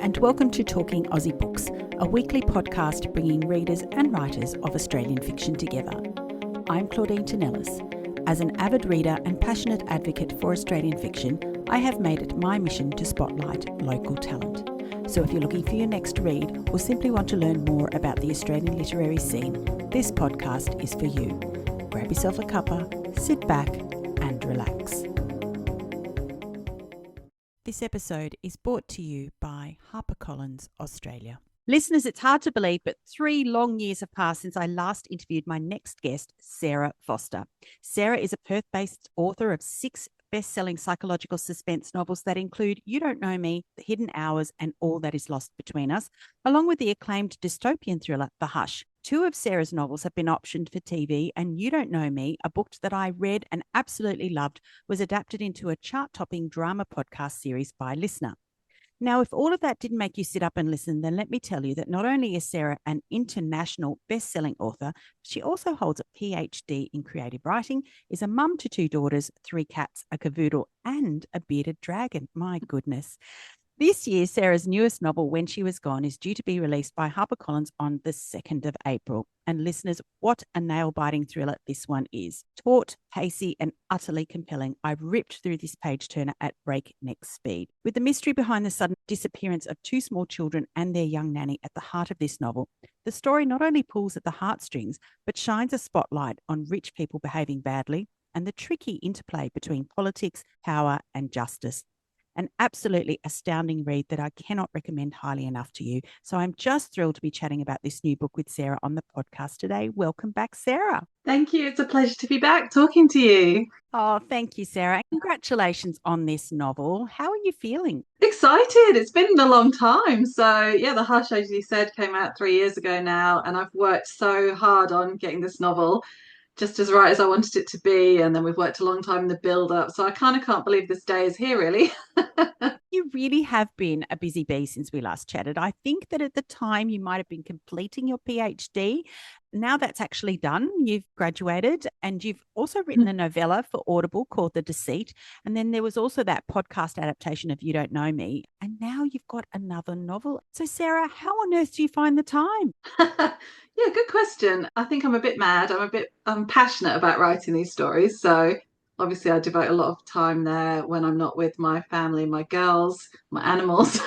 and welcome to Talking Aussie Books, a weekly podcast bringing readers and writers of Australian fiction together. I'm Claudine Tinellis. As an avid reader and passionate advocate for Australian fiction, I have made it my mission to spotlight local talent. So if you're looking for your next read or simply want to learn more about the Australian literary scene, this podcast is for you. Grab yourself a cuppa, sit back and relax. This episode is brought to you by HarperCollins Australia. Listeners, it's hard to believe, but 3 long years have passed since I last interviewed my next guest, Sara Foster. Sara is a Perth-based author of 6 best-selling psychological suspense novels that include You Don't Know Me, The Hidden Hours, and All That Is Lost Between Us, along with the acclaimed dystopian thriller, The Hush. 2 of Sara's novels have been optioned for TV, and You Don't Know Me, a book that I read and absolutely loved, was adapted into a chart-topping drama podcast series by Listnr. Now, if all of that didn't make you sit up and listen, then let me tell you that not only is Sara an international best-selling author, she also holds a PhD in creative writing, is a mum to 2 daughters, 3 cats, a cavoodle, and a bearded dragon. My goodness. This year, Sara's newest novel, When She Was Gone, is due to be released by HarperCollins on the 2nd of April. And listeners, what a nail-biting thriller this one is. Taut, pacy, and utterly compelling. I've ripped through this page-turner at breakneck speed. With the mystery behind the sudden disappearance of 2 small children and their young nanny at the heart of this novel, the story not only pulls at the heartstrings, but shines a spotlight on rich people behaving badly and the tricky interplay between politics, power, and justice. An absolutely astounding read that I cannot recommend highly enough to you. So I'm just thrilled to be chatting about this new book with Sara on the podcast today. Welcome back, Sara. Thank you. It's a pleasure to be back talking to you. Oh, thank you, Sara. Congratulations on this novel. How are you feeling? Excited. It's been a long time. So yeah, The Hush, as you said, came out 3 years ago now, and I've worked so hard on getting this novel just as right as I wanted it to be. And then we've worked a long time in the build up. So I kind of can't believe this day is here, really. You really have been a busy bee since we last chatted. I think that at the time you might have been completing your PhD. Now that's actually done. You've graduated and you've also written a novella for Audible called The Deceit. And then there was also that podcast adaptation of You Don't Know Me. And now you've got another novel. So Sara, how on earth do you find the time? Yeah, good question. I think I'm a bit mad. I'm passionate about writing these stories. So obviously I devote a lot of time there when I'm not with my family, my girls, my animals.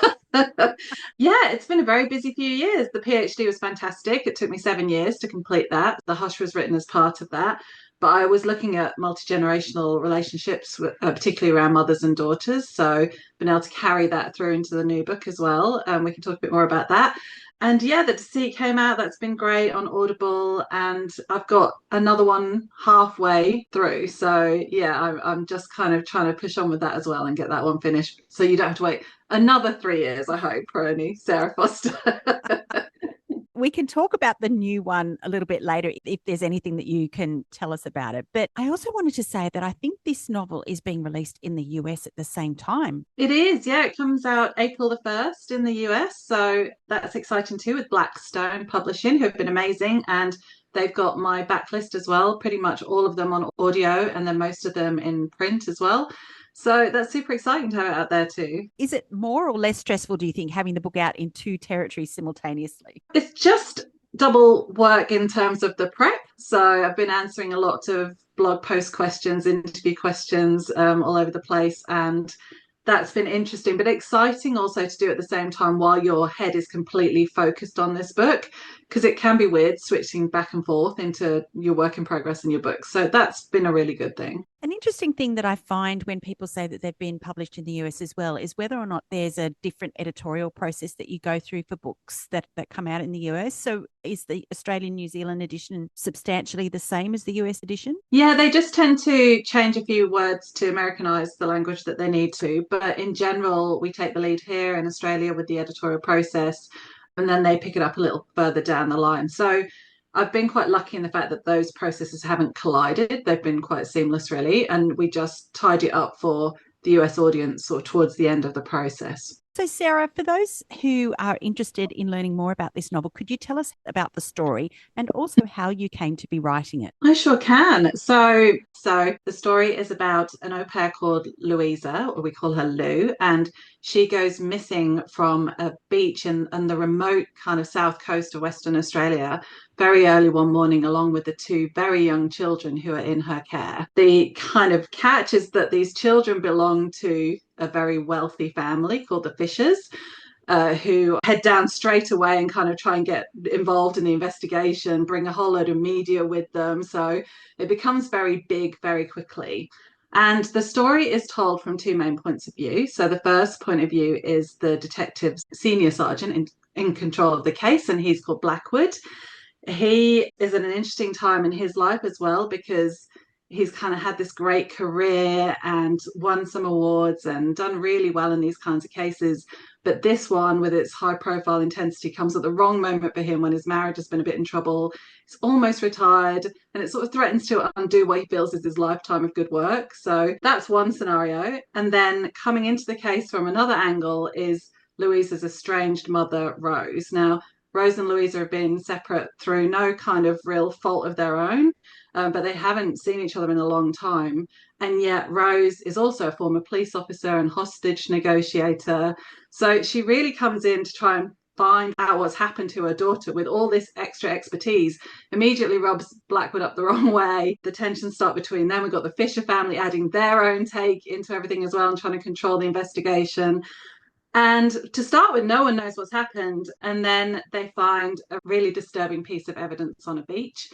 Yeah, it's been a very busy few years. The PhD was fantastic. It took me 7 years to complete that. The Hush was written as part of that. But I was looking at multi-generational relationships, particularly around mothers and daughters. So been able to carry that through into the new book as well. We can talk a bit more about that. And yeah, The Deceit came out. That's been great on Audible. And I've got another one halfway through. So yeah, I'm just kind of trying to push on with that as well and get that one finished. So you don't have to wait another 3 years, I hope, for any Sara Foster. We can talk about the new one a little bit later if there's anything that you can tell us about it. But I also wanted to say that I think this novel is being released in the US at the same time. It is, yeah. It comes out April the 1st in the US. So that's exciting too, with Blackstone Publishing, who have been amazing. And they've got my backlist as well, pretty much all of them on audio and then most of them in print as well. So that's super exciting to have it out there too. Is it more or less stressful, do you think, having the book out in 2 territories simultaneously? It's just double work in terms of the prep. So I've been answering a lot of blog post questions, interview questions all over the place. And that's been interesting, but exciting also to do at the same time while your head is completely focused on this book, because it can be weird switching back and forth into your work in progress and your book. So that's been a really good thing. An interesting thing that I find when people say that they've been published in the US as well is whether or not there's a different editorial process that you go through for books that come out in the US. So is the Australian New Zealand edition substantially the same as the US edition? Yeah, they just tend to change a few words to Americanize the language that they need to. But in general, we take the lead here in Australia with the editorial process, and then they pick it up a little further down the line. So I've been quite lucky in the fact that those processes haven't collided. They've been quite seamless, really. And we just tied it up for the US audience or towards the end of the process. So, Sarah, for those who are interested in learning more about this novel, could you tell us about the story and also how you came to be writing it? I sure can. So the story is about an au pair called Louisa, or we call her Lou, and she goes missing from a beach in the remote kind of south coast of Western Australia very early one morning, along with the two very young children who are in her care. The kind of catch is that these children belong to a very wealthy family called the Fishers, who head down straight away and kind of try and get involved in the investigation, bring a whole load of media with them. So it becomes very big very quickly. And the story is told from two main points of view. So the first point of view is the detective's senior sergeant in control of the case, and he's called Blackwood. He is at an interesting time in his life as well, because he's kind of had this great career and won some awards and done really well in these kinds of cases. But this one, with its high profile intensity, comes at the wrong moment for him when his marriage has been a bit in trouble. He's almost retired, and it sort of threatens to undo what he feels is his lifetime of good work. So that's one scenario. And then coming into the case from another angle is Louisa's estranged mother, Rose. Now, Rose and Louisa have been separate through no kind of real fault of their own, but they haven't seen each other in a long time. And yet Rose is also a former police officer and hostage negotiator. So she really comes in to try and find out what's happened to her daughter with all this extra expertise. Immediately rubs Blackwood up the wrong way. The tensions start between them. We've got the Fisher family adding their own take into everything as well and trying to control the investigation. And to start with, no one knows what's happened. And then they find a really disturbing piece of evidence on a beach.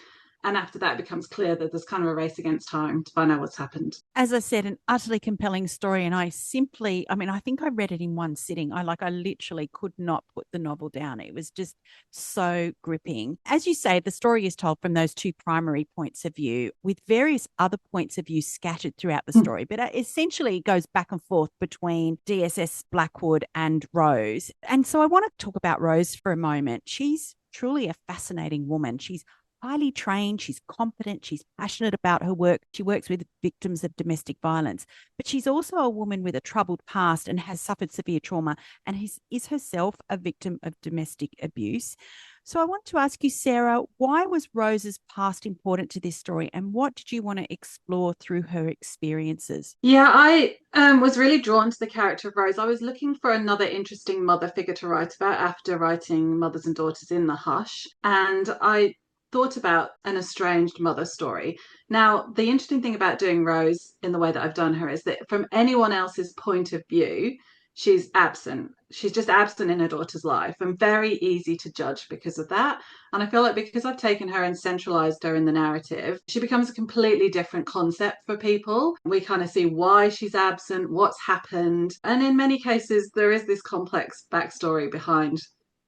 And after that, it becomes clear that there's kind of a race against time to find out what's happened. As I said, an utterly compelling story. And I think I read it in one sitting. I literally could not put the novel down. It was just so gripping. As you say, the story is told from those two primary points of view with various other points of view scattered throughout the story. But essentially, it goes back and forth between DSS Blackwood and Rose. And so I want to talk about Rose for a moment. She's truly a fascinating woman. She's highly trained, she's competent, she's passionate about her work. She works with victims of domestic violence, but she's also a woman with a troubled past and has suffered severe trauma and is herself a victim of domestic abuse. So I want to ask you, Sarah, why was Rose's past important to this story and what did you want to explore through her experiences? Yeah, I was really drawn to the character of Rose. I was looking for another interesting mother figure to write about after writing Mothers and Daughters in the Hush. And I thought about an estranged mother story. Now, the interesting thing about doing Rose in the way that I've done her is that from anyone else's point of view, she's absent. She's just absent in her daughter's life and very easy to judge because of that. And I feel like because I've taken her and centralized her in the narrative, she becomes a completely different concept for people. We kind of see why she's absent, what's happened. And in many cases, there is this complex backstory behind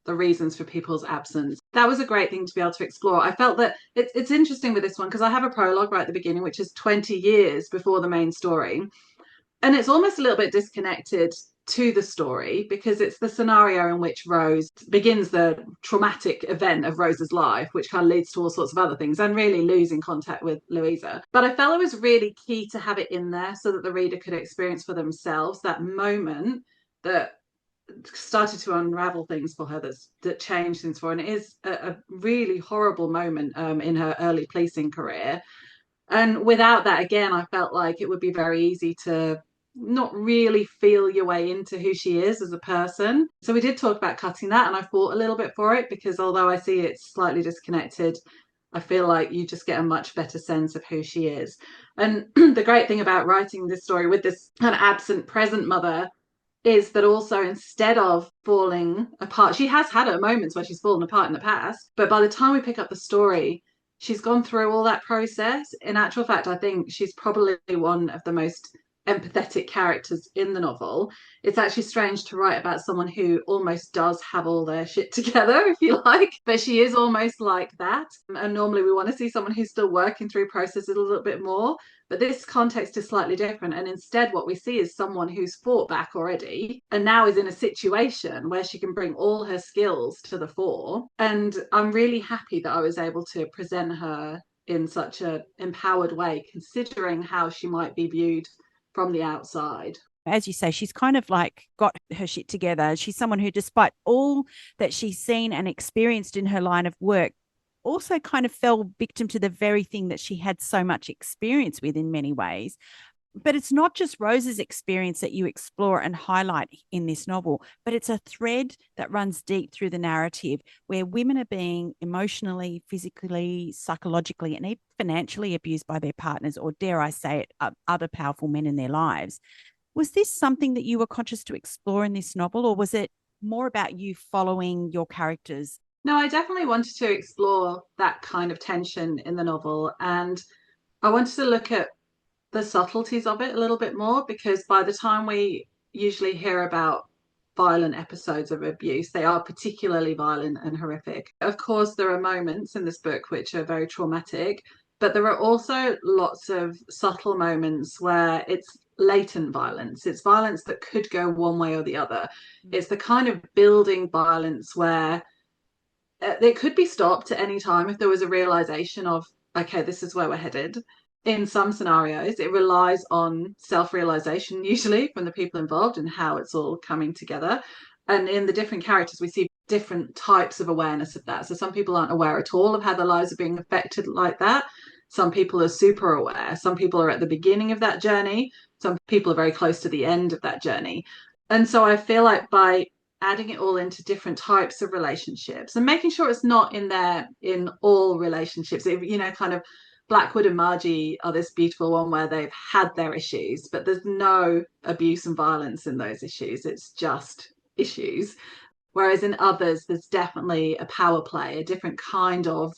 the reasons for people's absence. That was a great thing to be able to explore. I felt that it's interesting with this one because I have a prologue right at the beginning, which is 20 years before the main story. And it's almost a little bit disconnected to the story because it's the scenario in which Rose begins the traumatic event of Rose's life, which kind of leads to all sorts of other things and really losing contact with Louisa. But I felt it was really key to have it in there so that the reader could experience for themselves that moment that started to unravel things for her that changed things for her. And it is a really horrible moment in her early policing career. And without that, again, I felt like it would be very easy to not really feel your way into who she is as a person. So we did talk about cutting that, and I fought a little bit for it because although I see it's slightly disconnected, I feel like you just get a much better sense of who she is. And the great thing about writing this story with this kind of absent present mother is that also instead of falling apart, she has had her moments where she's fallen apart in the past, but by the time we pick up the story, she's gone through all that process. In actual fact, I think she's probably one of the most empathetic characters in the novel. It's actually strange to write about someone who almost does have all their shit together, if you like, but she is almost like that. And normally we want to see someone who's still working through processes a little bit more. But this context is slightly different. And instead, what we see is someone who's fought back already and now is in a situation where she can bring all her skills to the fore. And I'm really happy that I was able to present her in such an empowered way, considering how she might be viewed from the outside. As you say, she's kind of like got her shit together. She's someone who, despite all that she's seen and experienced in her line of work, also kind of fell victim to the very thing that she had so much experience with in many ways. But it's not just Rose's experience that you explore and highlight in this novel, but it's a thread that runs deep through the narrative where women are being emotionally, physically, psychologically, and even financially abused by their partners, or dare I say it, other powerful men in their lives. Was this something that you were conscious to explore in this novel, or was it more about you following your characters? No, I definitely wanted to explore that kind of tension in the novel. And I wanted to look at the subtleties of it a little bit more, because by the time we usually hear about violent episodes of abuse, they are particularly violent and horrific. Of course, there are moments in this book which are very traumatic, but there are also lots of subtle moments where it's latent violence. It's violence that could go one way or the other. It's the kind of building violence where it could be stopped at any time if there was a realization of, okay, this is where we're headed. In some scenarios, it relies on self-realization, usually from the people involved, and how it's all coming together. And in the different characters, we see different types of awareness of that. So some people aren't aware at all of how their lives are being affected like that. Some people are super aware. Some people are at the beginning of that journey. Some people are very close to the end of that journey. And so I feel like by adding it all into different types of relationships and making sure it's not in there in all relationships, kind of Blackwood and Margie are this beautiful one where they've had their issues, but there's no abuse and violence in those issues. It's just issues. Whereas in others, there's definitely a power play, a different kind of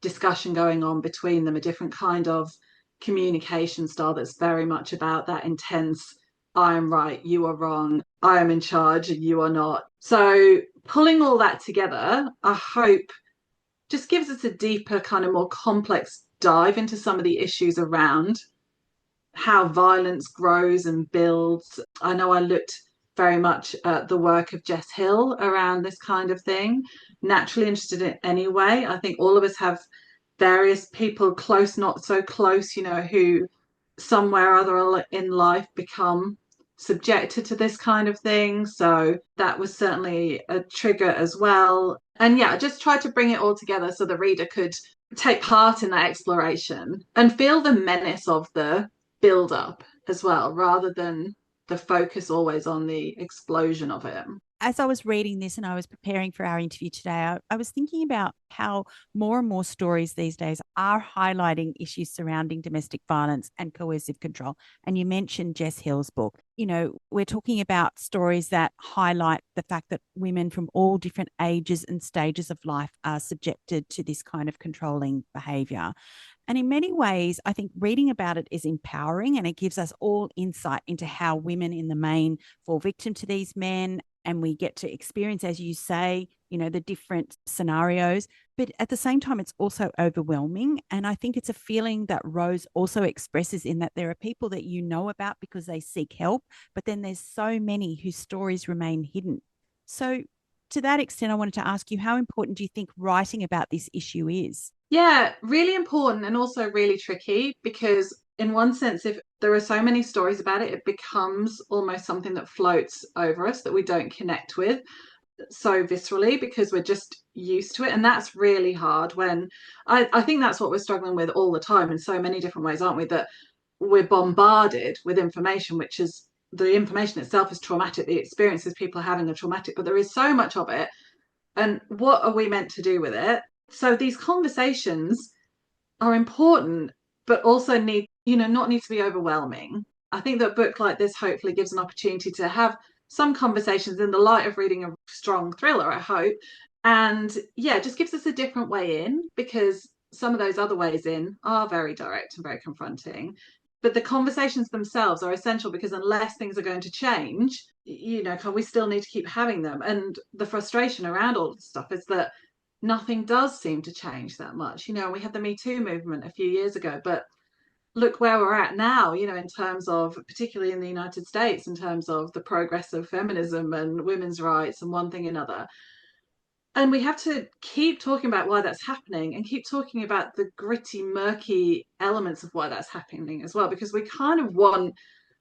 discussion going on between them, a different kind of communication style that's very much about that intense, I am right, you are wrong, I am in charge, you are not. So pulling all that together, I hope just gives us a deeper, kind of more complex dive into some of the issues around how violence grows and builds. I know I looked very much at the work of Jess Hill around this kind of thing, naturally interested in it anyway. I think all of us have various people, close, not so close, who somewhere or other in life become subjected to this kind of thing. So that was certainly a trigger as well. And yeah, I just tried to bring it all together so the reader could take part in that exploration and feel the menace of the build up as well, rather than the focus always on the explosion of it. As I was reading this and I was preparing for our interview today, I was thinking about how more and more stories these days are highlighting issues surrounding domestic violence and coercive control. And you mentioned Jess Hill's book. We're talking about stories that highlight the fact that women from all different ages and stages of life are subjected to this kind of controlling behavior. And in many ways, I think reading about it is empowering, and it gives us all insight into how women in the main fall victim to these men. And we get to experience, as you say, the different scenarios. But at the same time, it's also overwhelming. And I think it's a feeling that Rose also expresses, in that there are people that you know about because they seek help, but then there's so many whose stories remain hidden. So to that extent, I wanted to ask you, how important do you think writing about this issue is? Yeah, really important and also really tricky, because in one sense, if there are so many stories about it, it becomes almost something that floats over us that we don't connect with so viscerally because we're just used to it. And that's really hard when I think that's what we're struggling with all the time in so many different ways, aren't we? That we're bombarded with information, which is the information itself is traumatic. The experiences people are having are traumatic, but there is so much of it. And what are we meant to do with it? So these conversations are important, but also not need to be overwhelming. I think that a book like this hopefully gives an opportunity to have some conversations in the light of reading a strong thriller, I hope. And yeah, it just gives us a different way in, because some of those other ways in are very direct and very confronting. But the conversations themselves are essential, because unless things are going to change, we still need to keep having them. And the frustration around all this stuff is that nothing does seem to change that much. We had the Me Too movement a few years ago, but look where we're at now, in terms of, particularly in the United States, in terms of the progress of feminism and women's rights and one thing another. And we have to keep talking about why that's happening and keep talking about the gritty, murky elements of why that's happening as well, because we kind of want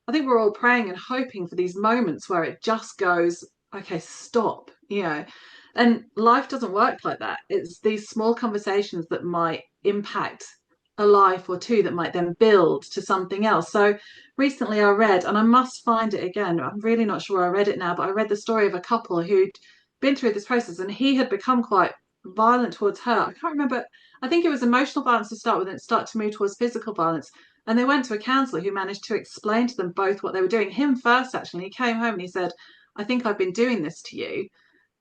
I think we're all praying and hoping for these moments where it just goes, okay, stop, and life doesn't work like that. It's these small conversations that might impact a life or two that might then build to something else. So recently I read, and I must find it again, I'm really not sure I read it now, but I read the story of a couple who'd been through this process, and he had become quite violent towards her. I can't remember. I think it was emotional violence to start with, and it started to move towards physical violence. And they went to a counsellor who managed to explain to them both what they were doing. Him first, actually. He came home and he said, I think I've been doing this to you.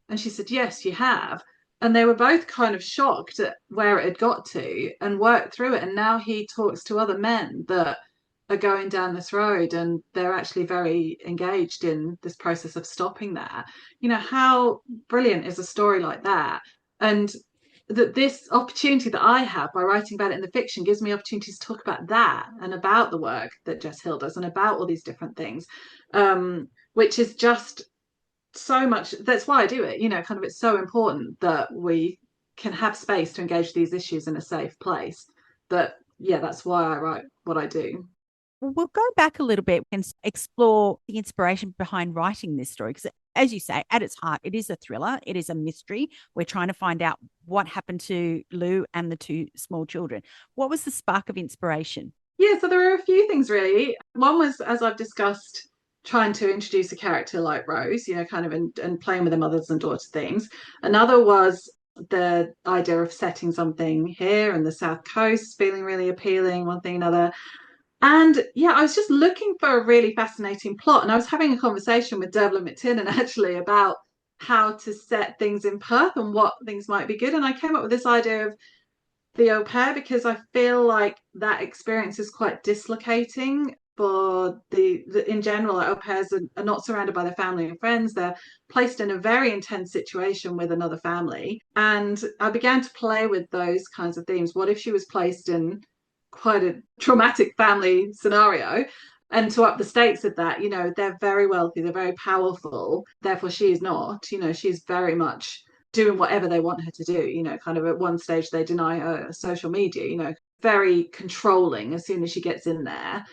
And she said, yes, you have. And they were both kind of shocked at where it had got to and worked through it. And now he talks to other men that are going down this road, and they're actually very engaged in this process of stopping that. How brilliant is a story like that? And that this opportunity that I have by writing about it in the fiction gives me opportunities to talk about that and about the work that Jess Hill does and about all these different things, which is just so much. That's why I do it. Kind of, it's so important that we can have space to engage these issues in a safe place. That, yeah, that's why I write what I do. We'll go back a little bit and explore the inspiration behind writing this story. Because, as you say, at its heart, it is a thriller. It is a mystery. We're trying to find out what happened to Lou and the two small children. What was the spark of inspiration? Yeah, so there were a few things really. One was, as I've discussed, trying to introduce a character like Rose, kind of, and playing with the mothers and daughter things. Another was the idea of setting something here in the South Coast, feeling really appealing, one thing, another. And yeah, I was just looking for a really fascinating plot. And I was having a conversation with Devlin McTiernan actually about how to set things in Perth and what things might be good. And I came up with this idea of the au pair, because I feel like that experience is quite dislocating for the in general. Like, au pairs are not surrounded by their family and friends. They're placed in a very intense situation with another family. And I began to play with those kinds of themes. What if she was placed in quite a traumatic family scenario? And to up the stakes of that, they're very wealthy, they're very powerful. Therefore, she is not. She's very much doing whatever they want her to do. Kind of at one stage they deny her social media, very controlling as soon as she gets in there.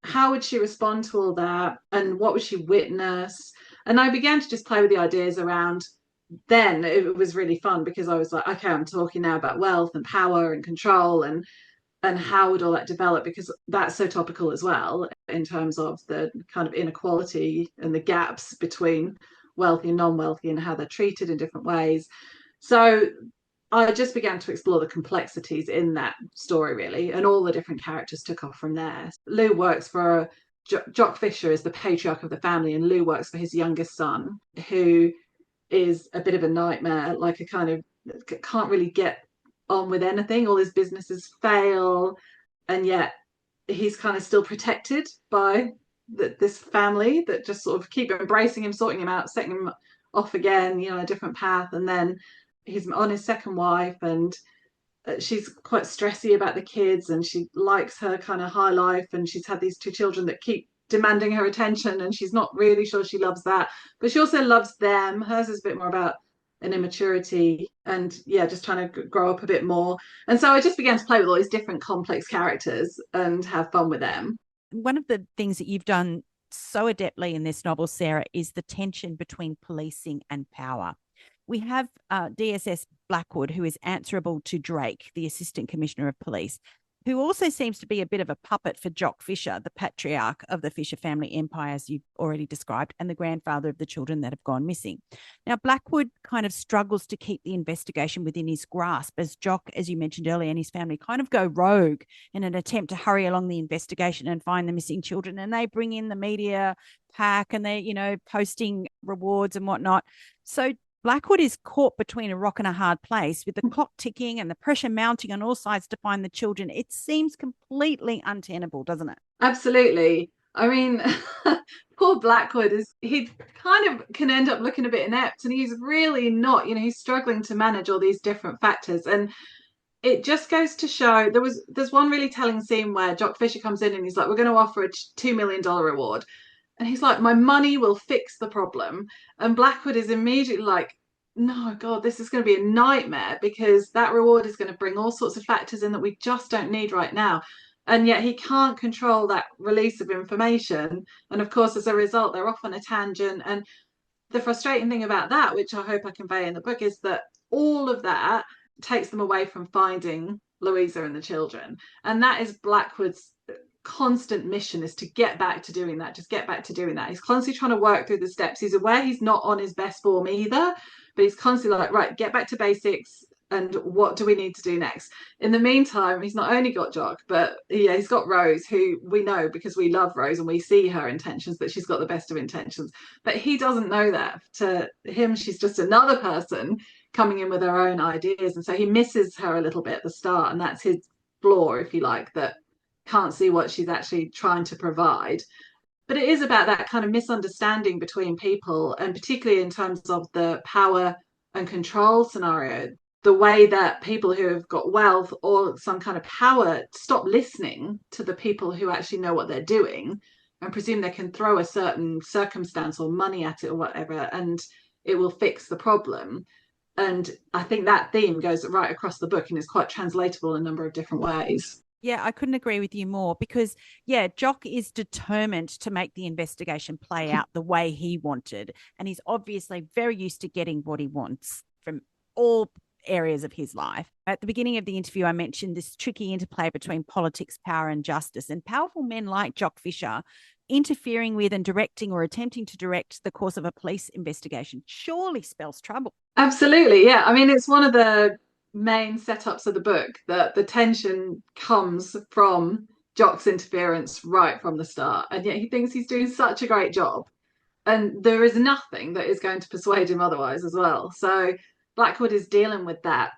How would she respond to all that? And what would she witness? And I began to just play with the ideas around. Then it was really fun because I was like, okay, I'm talking now about wealth and power and control, and how would all that develop, because that's so topical as well in terms of the kind of inequality and the gaps between wealthy and non-wealthy and how they're treated in different ways. So I just began to explore the complexities in that story, really, and all the different characters took off from there. Lou works for Jock Fisher is the patriarch of the family, and Lou works for his youngest son, who is a bit of a nightmare, like a kind of can't really get on with anything. All his businesses fail, and yet he's kind of still protected by this family that just sort of keep embracing him, sorting him out, setting him off again, a different path. And then he's on his second wife, and she's quite stressy about the kids, and she likes her kind of high life, and she's had these two children that keep demanding her attention, and she's not really sure she loves that, but she also loves them. Hers is a bit more about an immaturity and, yeah, just trying to grow up a bit more. And so I just began to play with all these different complex characters and have fun with them. One of the things that you've done so adeptly in this novel, Sarah, is the tension between policing and power. We have DSS Blackwood, who is answerable to Drake, the Assistant Commissioner of Police, who also seems to be a bit of a puppet for Jock Fisher, the patriarch of the Fisher family empire, as you've already described, and the grandfather of the children that have gone missing. Now, Blackwood kind of struggles to keep the investigation within his grasp, as Jock, as you mentioned earlier, and his family kind of go rogue in an attempt to hurry along the investigation and find the missing children. And they bring in the media pack, and they're, posting rewards and whatnot. So Blackwood is caught between a rock and a hard place, with the clock ticking and the pressure mounting on all sides to find the children. It seems completely untenable, doesn't it? Absolutely. I mean, poor Blackwood he kind of can end up looking a bit inept, and he's really not, he's struggling to manage all these different factors. And it just goes to show there's one really telling scene where Jock Fisher comes in and he's like, we're going to offer a $2 million reward. And he's like, my money will fix the problem. And Blackwood is immediately like, no, God, this is going to be a nightmare, because that reward is going to bring all sorts of factors in that we just don't need right now. and yet he can't control that release of information. And of course, as a result, they're off on a tangent. And the frustrating thing about that, which I hope I convey in the book, is that all of that takes them away from finding Louisa and the children. And that is Blackwood's constant mission, is to get back to doing that, just get back to doing that. He's constantly trying to work through the steps. He's aware he's not on his best form either, but he's constantly like, right, get back to basics. And what do we need to do next? In the meantime, he's not only got Jock, but yeah, he's got Rose, who we know because we love Rose and we see her intentions, that she's got the best of intentions. But he doesn't know that. To him, she's just another person coming in with her own ideas. And so he misses her a little bit at the start. And that's his flaw, if you like, that can't see what she's actually trying to provide. But it is about that kind of misunderstanding between people, and particularly in terms of the power and control scenario, the way that people who have got wealth or some kind of power stop listening to the people who actually know what they're doing and presume they can throw a certain circumstance or money at it or whatever, and it will fix the problem. And I think that theme goes right across the book and is quite translatable in a number of different ways. Yeah, I couldn't agree with you more because, yeah, Jock is determined to make the investigation play out the way he wanted. And he's obviously very used to getting what he wants from all areas of his life. At the beginning of the interview, I mentioned this tricky interplay between politics, power, and justice. And powerful men like Jock Fisher interfering with and directing or attempting to direct the course of a police investigation surely spells trouble. Absolutely. Yeah. I mean, it's one of the main setups of the book that the tension comes from Jock's interference right from the start. And yet he thinks he's doing such a great job. And there is nothing that is going to persuade him otherwise as well. So Blackwood is dealing with that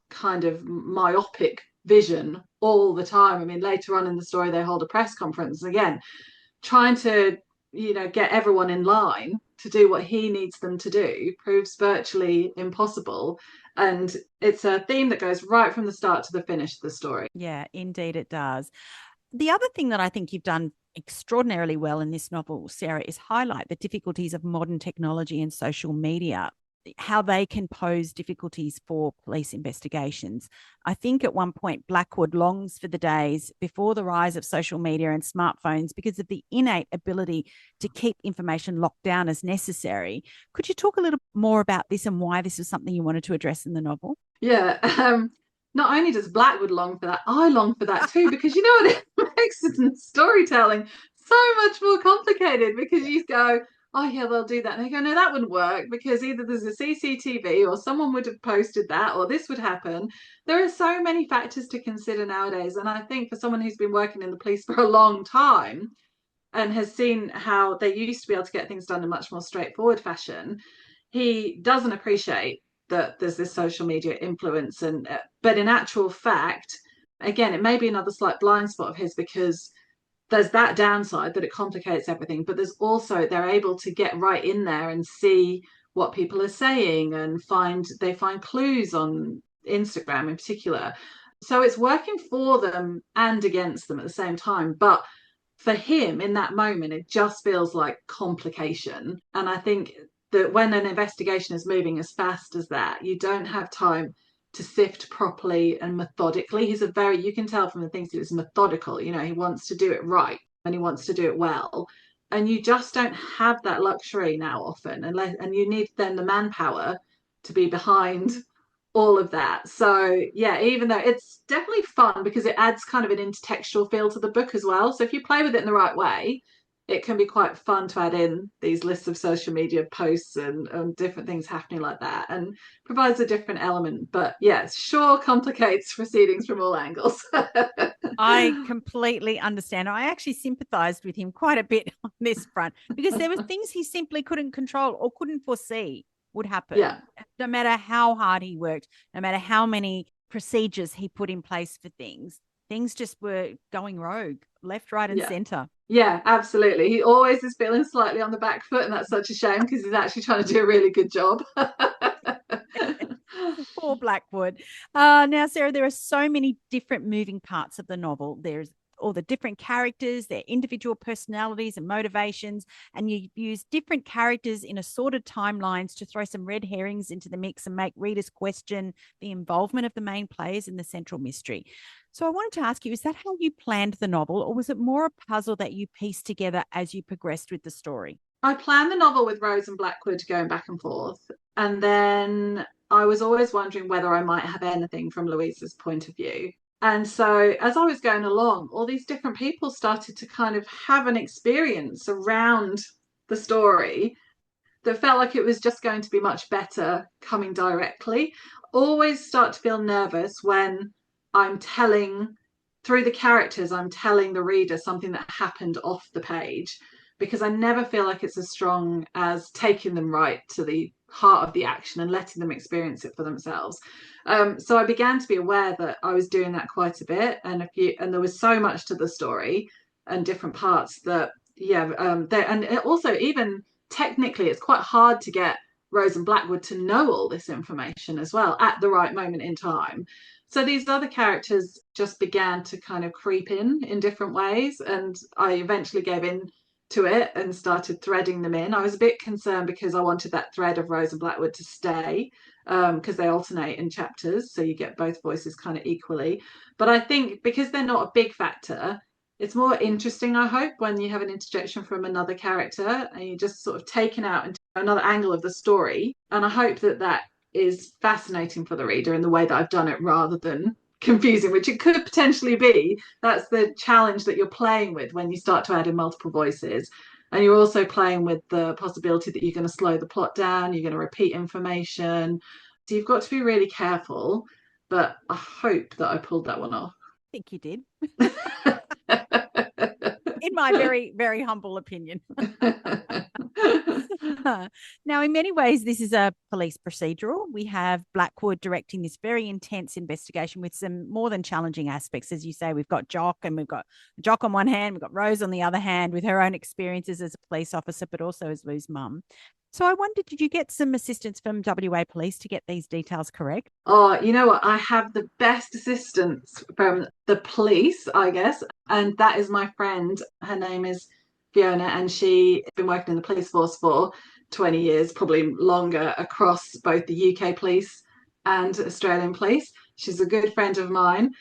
kind of myopic vision all the time. I mean, later on in the story, they hold a press conference again, trying to, get everyone in line to do what he needs them to do proves virtually impossible. And it's a theme that goes right from the start to the finish of the story. Yeah, indeed it does. The other thing that I think you've done extraordinarily well in this novel, Sarah, is highlight the difficulties of modern technology and social media, how they can pose difficulties for police investigations. I think at one point Blackwood longs for the days before the rise of social media and smartphones because of the innate ability to keep information locked down as necessary. Could you talk a little more about this and why this is something you wanted to address in the novel? Yeah. Not only does Blackwood long for that, I long for that too, because you know what, it makes storytelling so much more complicated, because you go, oh yeah, they'll do that. And they go, no, that wouldn't work because either there's a CCTV or someone would have posted that or this would happen. There are so many factors to consider nowadays. And I think for someone who's been working in the police for a long time and has seen how they used to be able to get things done in a much more straightforward fashion, he doesn't appreciate that there's this social media influence. And but in actual fact, again, it may be another slight blind spot of his, because there's that downside that it complicates everything, but there's also, they're able to get right in there and see what people are saying and they find clues on Instagram in particular. So it's working for them and against them at the same time. But for him in that moment, it just feels like complication. And I think that when an investigation is moving as fast as that, you don't have time to sift properly and methodically. You can tell from the things he was methodical, he wants to do it right and he wants to do it well. And you just don't have that luxury now often, and you need then the manpower to be behind all of that. So yeah, even though it's definitely fun because it adds kind of an intertextual feel to the book as well. So if you play with it in the right way, it can be quite fun to add in these lists of social media posts and different things happening like that, and provides a different element. But yeah, it sure complicates proceedings from all angles. I completely understand. I actually sympathized with him quite a bit on this front because there were things he simply couldn't control or couldn't foresee would happen. Yeah. No matter how hard he worked, no matter how many procedures he put in place for things just were going rogue, left, right, and center. Yeah, absolutely. He always is feeling slightly on the back foot, and that's such a shame because he's actually trying to do a really good job. Poor Blackwood. Now, Sarah, there are so many different moving parts of the novel. There's all the different characters, their individual personalities and motivations, and you use different characters in assorted timelines to throw some red herrings into the mix and make readers question the involvement of the main players in the central mystery. So I wanted to ask you, is that how you planned the novel, or was it more a puzzle that you pieced together as you progressed with the story? I planned the novel with Rose and Blackwood going back and forth. And then I was always wondering whether I might have anything from Louisa's point of view. And so as I was going along, all these different people started to kind of have an experience around the story that felt like it was just going to be much better coming directly. Always start to feel nervous when I'm telling, through the characters, I'm telling the reader something that happened off the page, because I never feel like it's as strong as taking them right to the heart of the action and letting them experience it for themselves. So I began to be aware that I was doing that quite a bit, and there was so much to the story and different parts that and also even technically it's quite hard to get Rose and Blackwood to know all this information as well at the right moment in time. So these other characters just began to kind of creep in different ways, and I eventually gave in to it and started threading them in. I was a bit concerned because I wanted that thread of Rose and Blackwood to stay, because they alternate in chapters, so you get both voices kind of equally. But I think because they're not a big factor, it's more interesting, I hope, when you have an interjection from another character and you're just sort of taken out into another angle of the story. And I hope that that is fascinating for the reader in the way that I've done it, rather than confusing, which it could potentially be. That's the challenge that you're playing with when you start to add in multiple voices. And you're also playing with the possibility that you're going to slow the plot down, you're going to repeat information. So you've got to be really careful. But I hope that I pulled that one off. I think you did. In my very, very humble opinion. Now, in many ways, this is a police procedural. We have Blackwood directing this very intense investigation with some more than challenging aspects. As you say, we've got Jock, and we've got Jock on one hand, we've got Rose on the other hand, with her own experiences as a police officer, but also as Lou's mum. So I wondered, did you get some assistance from WA Police to get these details correct? Oh, you know what? I have the best assistance from the police, I guess. And that is my friend. Her name is Fiona, and she's been working in the police force for 20 years, probably longer, across both the UK police and Australian police. She's a good friend of mine.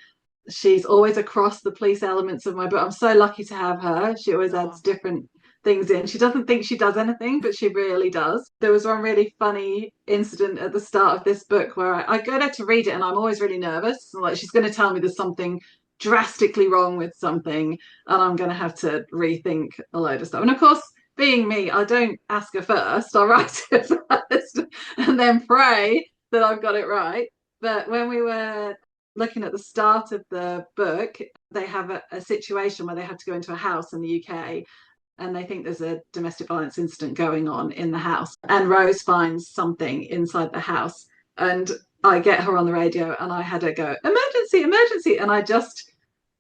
She's always across the police elements of my book. I'm so lucky to have her. She always adds different things in. She doesn't think she does anything, but she really does. There was one really funny incident at the start of this book where I go there to read it, and I'm always really nervous. Like, she's going to tell me there's something drastically wrong with something, and I'm going to have to rethink a load of stuff. And of course, being me, I don't ask her first. I write it first and then pray that I've got it right. But when we were looking at the start of the book, they have a situation where they have to go into a house in the UK, and they think there's a domestic violence incident going on in the house. And Rose finds something inside the house. And I get her on the radio, and I had her go, emergency, emergency. And I just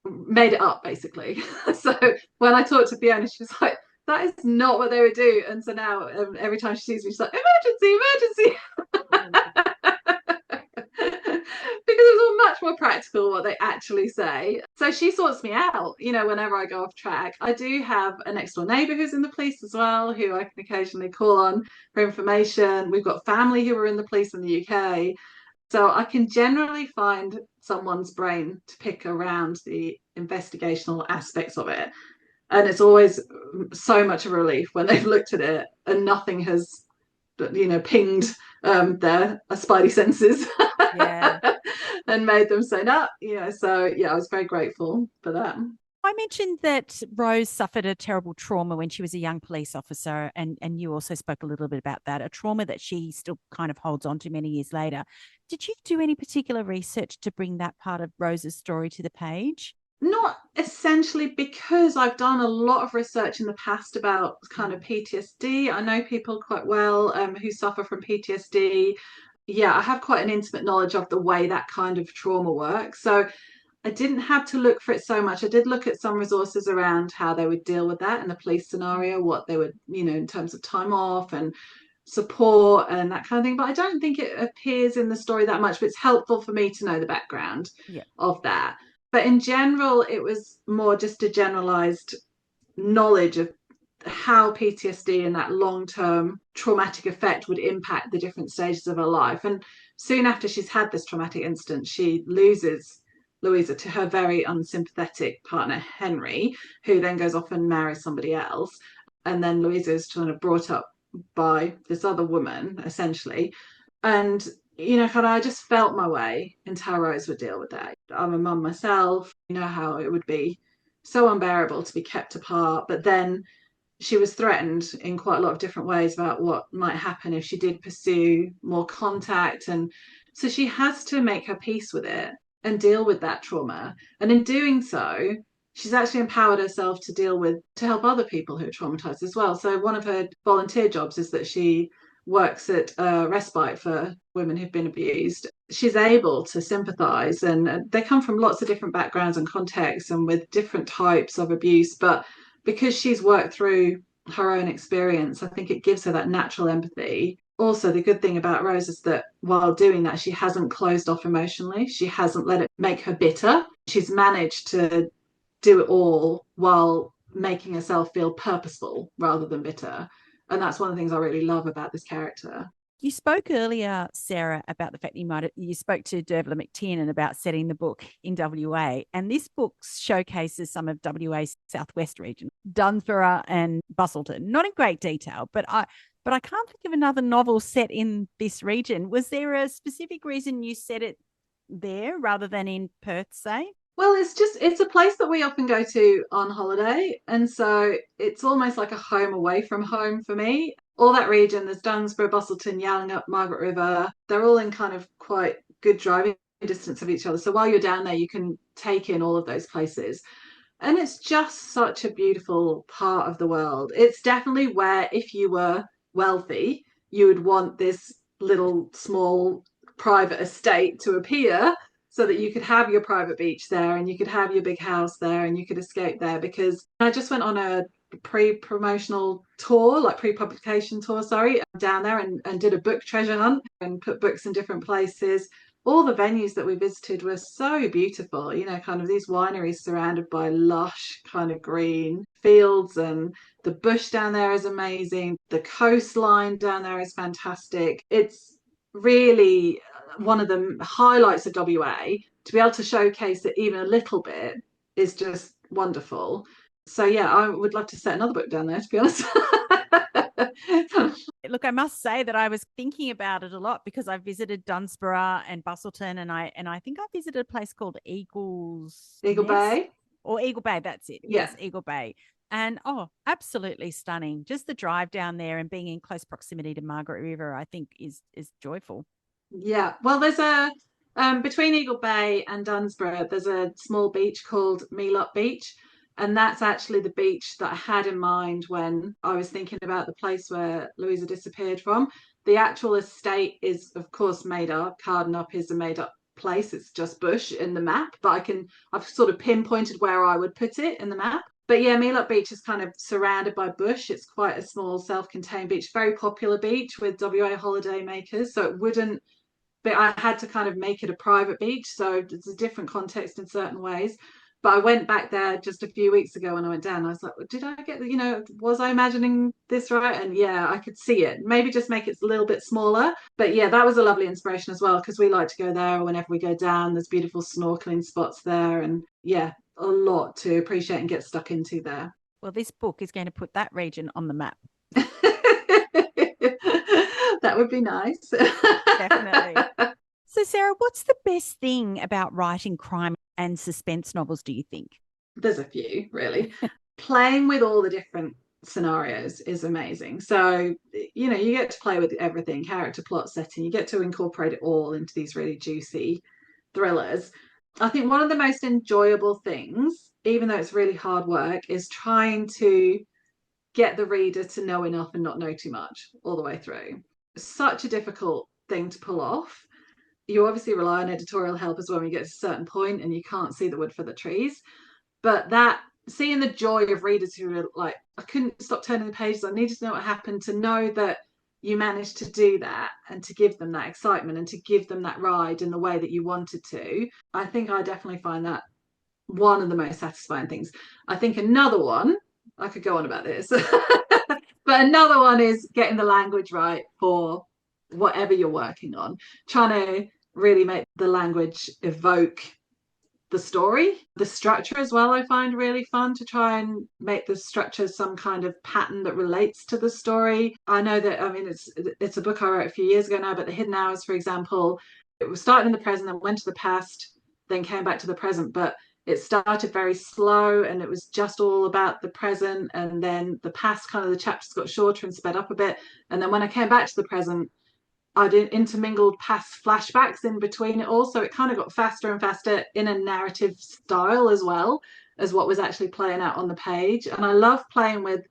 made it up, basically. So when I talked to Fiona, she was like, that is not what they would do. And so now every time she sees me, she's like, emergency, emergency. Because it was all much more practical what they actually say. So she sorts me out, whenever I go off track. I do have a next door neighbour who's in the police as well, who I can occasionally call on for information. We've got family who are in the police in the UK. So I can generally find someone's brain to pick around the investigational aspects of it. And it's always so much of a relief when they've looked at it and nothing has, pinged their spidey senses. Yeah. And made them say no. So I was very grateful for that. I mentioned that Rose suffered a terrible trauma when she was a young police officer, and you also spoke a little bit about that, a trauma that she still kind of holds on to many years later. Did you do any particular research to bring that part of Rose's story to the page? Not essentially, because I've done a lot of research in the past about kind of PTSD. I know people quite well who suffer from PTSD. Yeah, I have quite an intimate knowledge of the way that kind of trauma works. So I didn't have to look for it so much. I did look at some resources around how they would deal with that in the police scenario, what they would, in terms of time off and support and that kind of thing. But I don't think it appears in the story that much, but it's helpful for me to know the background of that. But in general, it was more just a generalized knowledge of how PTSD and that long-term traumatic effect would impact the different stages of her life. And soon after she's had this traumatic incident, she loses Louisa to her very unsympathetic partner, Henry, who then goes off and marries somebody else. And then Louisa is kind of brought up by this other woman, essentially. And, you know, kind of, I just felt my way into how Rose would deal with that. I'm a mum myself, you know how it would be so unbearable to be kept apart. But then she was threatened in quite a lot of different ways about what might happen if she did pursue more contact. And so she has to make her peace with it and deal with that trauma. And in doing so, she's actually empowered herself to help other people who are traumatized as well. So one of her volunteer jobs is that she works at a respite for women who've been abused. She's able to sympathize, and they come from lots of different backgrounds and contexts and with different types of abuse. But because she's worked through her own experience, I think it gives her that natural empathy. Also, the good thing about Rose is that while doing that, she hasn't closed off emotionally. She hasn't let it make her bitter. She's managed to do it all while making herself feel purposeful rather than bitter. And that's one of the things I really love about this character. You spoke earlier, Sarah, about the fact that you spoke to Dervla McTiernan about setting the book in WA, and this book showcases some of WA's southwest region, Dunsborough and Busselton. Not in great detail, but I can't think of another novel set in this region. Was there a specific reason you set it there rather than in Perth, say? Well, it's a place that we often go to on holiday. And so it's almost like a home away from home for me. All that region, there's Dunsborough, Busselton, Yallingup, Margaret River. They're all in kind of quite good driving distance of each other. So while you're down there, you can take in all of those places. And it's just such a beautiful part of the world. It's definitely where, if you were wealthy, you would want this little small private estate to appear so that you could have your private beach there and you could have your big house there and you could escape there. Because I just went on a pre-promotional tour, like pre-publication tour, sorry, down there and did a book treasure hunt and put books in different places. All the venues that we visited were so beautiful, you know, kind of these wineries surrounded by lush kind of green fields, and the bush down there is amazing. The coastline down there is fantastic. It's really one of the highlights of WA. To be able to showcase it even a little bit is just wonderful. So yeah, I would love to set another book down there, to be honest. Look, I must say that I was thinking about it a lot because I visited Dunsborough and Busselton, and I think I visited a place called Eagle Nest, Bay or Eagle Bay. That's it. Yeah. Yes, Eagle Bay. And absolutely stunning. Just the drive down there and being in close proximity to Margaret River, I think is joyful. Yeah. Well, there's a between Eagle Bay and Dunsborough, there's a small beach called Meelup Beach. And that's actually the beach that I had in mind when I was thinking about the place where Louisa disappeared from. The actual estate is, of course, made up. Carden is a made up place. It's just bush in the map, but I've sort of pinpointed where I would put it in the map. But yeah, Meelup Beach is kind of surrounded by bush. It's quite a small, self-contained beach, very popular beach with WA holiday makers. So it wouldn't, but I had to kind of make it a private beach. So it's a different context in certain ways. But I went back there just a few weeks ago when I went down. I was like, did I get, was I imagining this right? And yeah, I could see it. Maybe just make it a little bit smaller. But yeah, that was a lovely inspiration as well, because we like to go there whenever we go down. There's beautiful snorkeling spots there. And yeah, a lot to appreciate and get stuck into there. Well, this book is going to put that region on the map. That would be nice. Definitely. So, Sarah, what's the best thing about writing crime and suspense novels, do you think? There's a few, really. Playing with all the different scenarios is amazing. So, you get to play with everything, character, plot, setting. You get to incorporate it all into these really juicy thrillers. I think one of the most enjoyable things, even though it's really hard work, is trying to get the reader to know enough and not know too much all the way through. Such a difficult thing to pull off. You obviously rely on editorial help as well when you get to a certain point and you can't see the wood for the trees. But that seeing the joy of readers who are like, I couldn't stop turning the pages, I needed to know what happened, to know that you managed to do that and to give them that excitement and to give them that ride in the way that you wanted to. I think I definitely find that one of the most satisfying things. I think another one, I could go on about this, but another one is getting the language right for whatever you're working on, trying to really make the language evoke the story. The structure as well, I find really fun to try and make the structure some kind of pattern that relates to the story. I know that, I mean, it's a book I wrote a few years ago now, but The Hidden Hours, for example, it was started in the present, then went to the past, then came back to the present, but it started very slow and it was just all about the present, and then the past, kind of the chapters got shorter and sped up a bit, and then when I came back to the present, I'd intermingled past flashbacks in between it all. So it kind of got faster and faster in a narrative style as well as what was actually playing out on the page. And I love playing with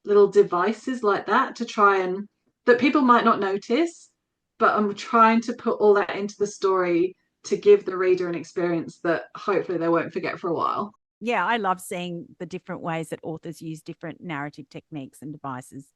little devices like that to try and, that people might not notice, but I'm trying to put all that into the story to give the reader an experience that hopefully they won't forget for a while. Yeah, I love seeing the different ways that authors use different narrative techniques and devices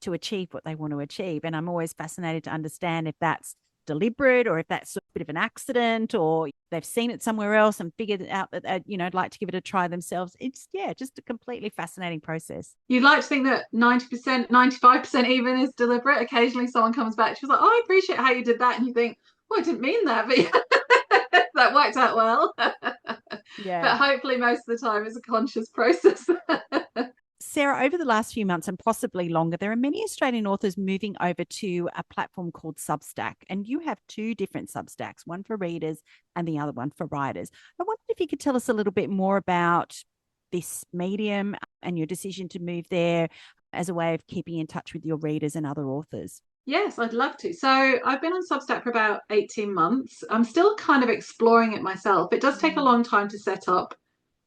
to achieve what they want to achieve. And I'm always fascinated to understand if that's deliberate or if that's a bit of an accident or they've seen it somewhere else and figured out that I'd like to give it a try themselves. It's, yeah, just a completely fascinating process. You'd like to think that 90%, 95% even is deliberate. Occasionally someone comes back, she's like, oh, I appreciate how you did that. And you think, well, I didn't mean that, but that worked out well. Yeah. But hopefully most of the time it's a conscious process. Sara, over the last few months and possibly longer, there are many Australian authors moving over to a platform called Substack. And you have two different Substacks, one for readers and the other one for writers. I wondered if you could tell us a little bit more about this medium and your decision to move there as a way of keeping in touch with your readers and other authors. Yes, I'd love to. So I've been on Substack for about 18 months. I'm still kind of exploring it myself. It does take a long time to set up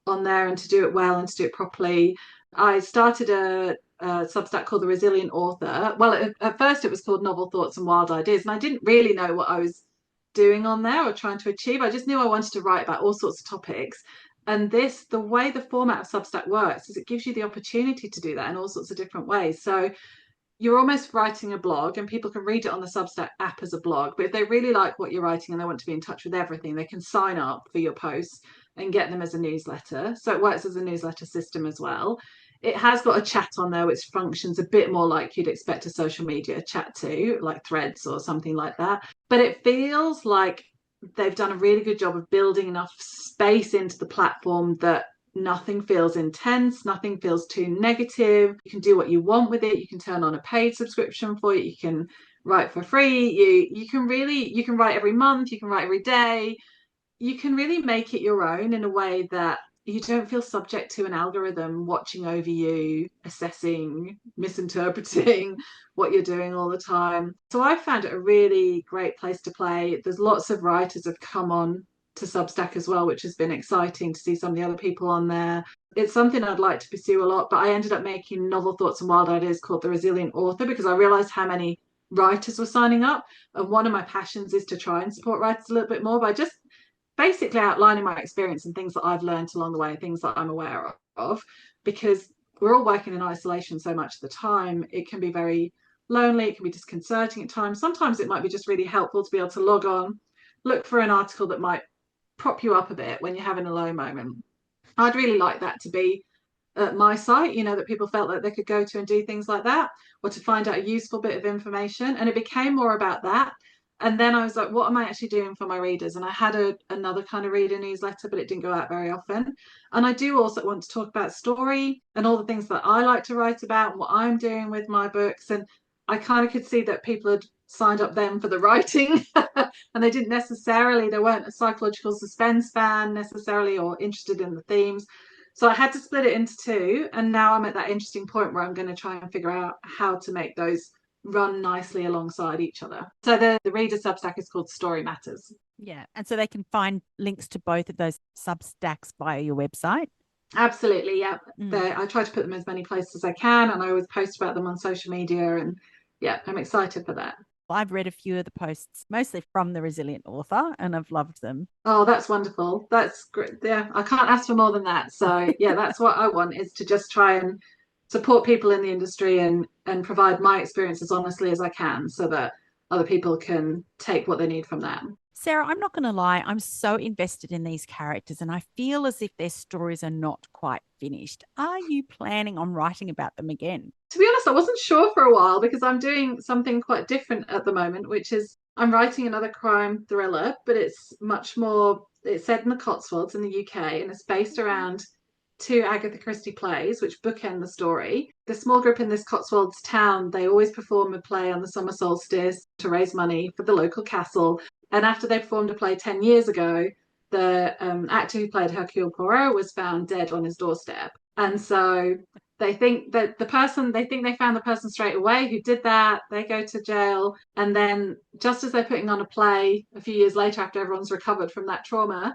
on there and to do it well and to do it properly. I started a Substack called The Resilient Author. Well, at first it was called Novel Thoughts and Wild Ideas, and I didn't really know what I was doing on there or trying to achieve. I just knew I wanted to write about all sorts of topics. And the way the format of Substack works is it gives you the opportunity to do that in all sorts of different ways. So you're almost writing a blog and people can read it on the Substack app as a blog. But if they really like what you're writing and they want to be in touch with everything, they can sign up for your posts and get them as a newsletter. So it works as a newsletter system as well. It has got a chat on there, which functions a bit more like you'd expect a social media chat to, like Threads or something like that. But it feels like they've done a really good job of building enough space into the platform that nothing feels intense, nothing feels too negative. You can do what you want with it. You can turn on a paid subscription for it. You can write for free. You can write every month, you can write every day. You can really make it your own in a way that you don't feel subject to an algorithm watching over you, assessing, misinterpreting what you're doing all the time. So I found it a really great place to play. There's lots of writers have come on to Substack as well, which has been exciting to see some of the other people on there. It's something I'd like to pursue a lot, but I ended up making Novel Thoughts and Wild Ideas called The Resilient Author because I realized how many writers were signing up. And one of my passions is to try and support writers a little bit more by just basically outlining my experience and things that I've learned along the way, things that I'm aware of, because we're all working in isolation so much of the time. It can be very lonely, it can be disconcerting at times. Sometimes it might be just really helpful to be able to log on, look for an article that might prop you up a bit when you're having a low moment. I'd really like that to be at my site, that people felt like they could go to and do things like that, or to find out a useful bit of information. And it became more about that. And then I was like, what am I actually doing for my readers? And I had another kind of reader newsletter, but it didn't go out very often. And I do also want to talk about story and all the things that I like to write about and what I'm doing with my books. And I kind of could see that people had signed up then for the writing and they weren't a psychological suspense fan necessarily or interested in the themes. So I had to split it into two. And now I'm at that interesting point where I'm going to try and figure out how to make those run nicely alongside each other. So the reader Substack is called Story Matters. Yeah. And so they can find links to both of those Substacks via your website. Absolutely. Yeah. I try to put them as many places as I can. And I always post about them on social media. And yeah, I'm excited for that. I've read a few of the posts, mostly from The Resilient Author, and I've loved them. Oh, that's wonderful. That's great. Yeah, I can't ask for more than that. So yeah, that's what I want, is to just try and support people in the industry and provide my experience as honestly as I can so that other people can take what they need from that. Sarah, I'm not going to lie. I'm so invested in these characters and I feel as if their stories are not quite finished. Are you planning on writing about them again? To be honest, I wasn't sure for a while because I'm doing something quite different at the moment, which is I'm writing another crime thriller, but it's much more, it's set in the Cotswolds in the UK and it's based around two Agatha Christie plays, which bookend the story. The small group in this Cotswolds town, they always perform a play on the summer solstice to raise money for the local castle. And after they performed a play 10 years ago, the actor who played Hercule Poirot was found dead on his doorstep. And so they think that they think they found the person straight away who did that. They go to jail. And then just as they're putting on a play a few years later, after everyone's recovered from that trauma,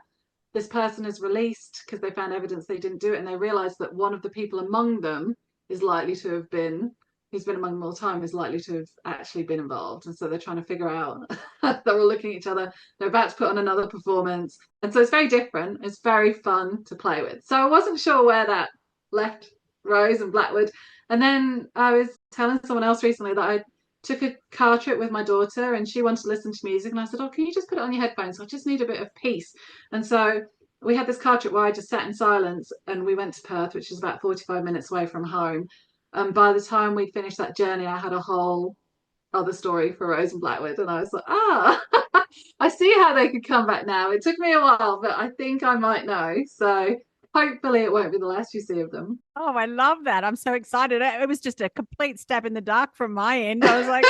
this person is released because they found evidence they didn't do it. And they realize that one of the people among them is likely to have been, who's been among them all the time, is likely to have actually been involved. And so they're trying to figure out, they're all looking at each other. They're about to put on another performance. And so it's very different. It's very fun to play with. So I wasn't sure where that left Rose and Blackwood. And then I was telling someone else recently that I took a car trip with my daughter and she wanted to listen to music. And I said, oh, can you just put it on your headphones? I just need a bit of peace. And so we had this car trip where I just sat in silence and we went to Perth, which is about 45 minutes away from home. And by the time we'd finished that journey, I had a whole other story for Rose and Blackwood. And I was like, I see how they could come back now. It took me a while, but I think I might know. So hopefully it won't be the last you see of them. Oh, I love that. I'm so excited. It was just a complete stab in the dark from my end. I was like,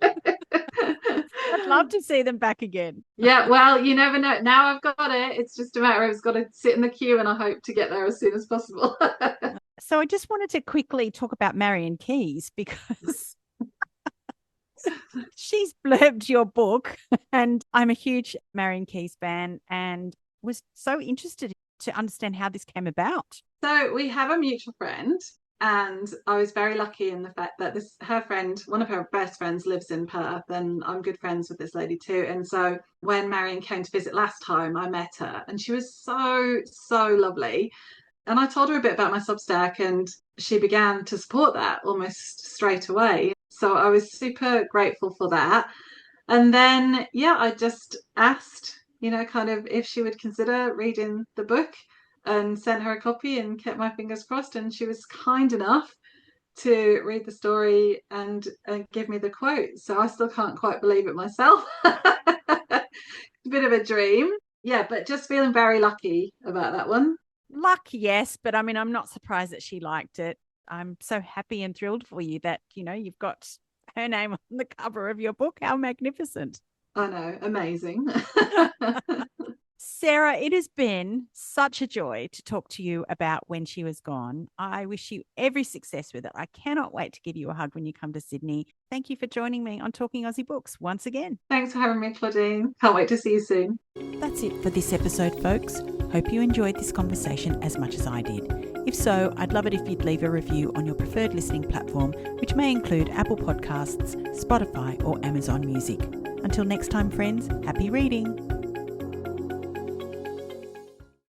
I'd love to see them back again. Yeah, well, you never know. Now I've got it. It's just a matter of it's got to sit in the queue and I hope to get there as soon as possible. So I just wanted to quickly talk about Marion Keyes because she's blurbed your book and I'm a huge Marion Keyes fan and was so interested to understand how this came about. So we have a mutual friend and I was very lucky in the fact that her friend, one of her best friends, lives in Perth and I'm good friends with this lady too. And so when Marion came to visit last time, I met her and she was so lovely. And I told her a bit about my Substack and she began to support that almost straight away. So I was super grateful for that. And then, yeah, I just asked, kind of if she would consider reading the book and sent her a copy and kept my fingers crossed. And she was kind enough to read the story and give me the quote. So I still can't quite believe it myself. A bit of a dream. Yeah, but just feeling very lucky about that one. Luck, yes, but I mean, I'm not surprised that she liked it. I'm so happy and thrilled for you that, you've got her name on the cover of your book. How magnificent. I know, amazing. Sarah, it has been such a joy to talk to you about When She Was Gone. I wish you every success with it. I cannot wait to give you a hug when you come to Sydney. Thank you for joining me on Talking Aussie Books once again. Thanks for having me, Claudine. Can't wait to see you soon. That's it for this episode, folks. Hope you enjoyed this conversation as much as I did. If so, I'd love it if you'd leave a review on your preferred listening platform, which may include Apple Podcasts, Spotify, or Amazon Music. Until next time, friends, happy reading.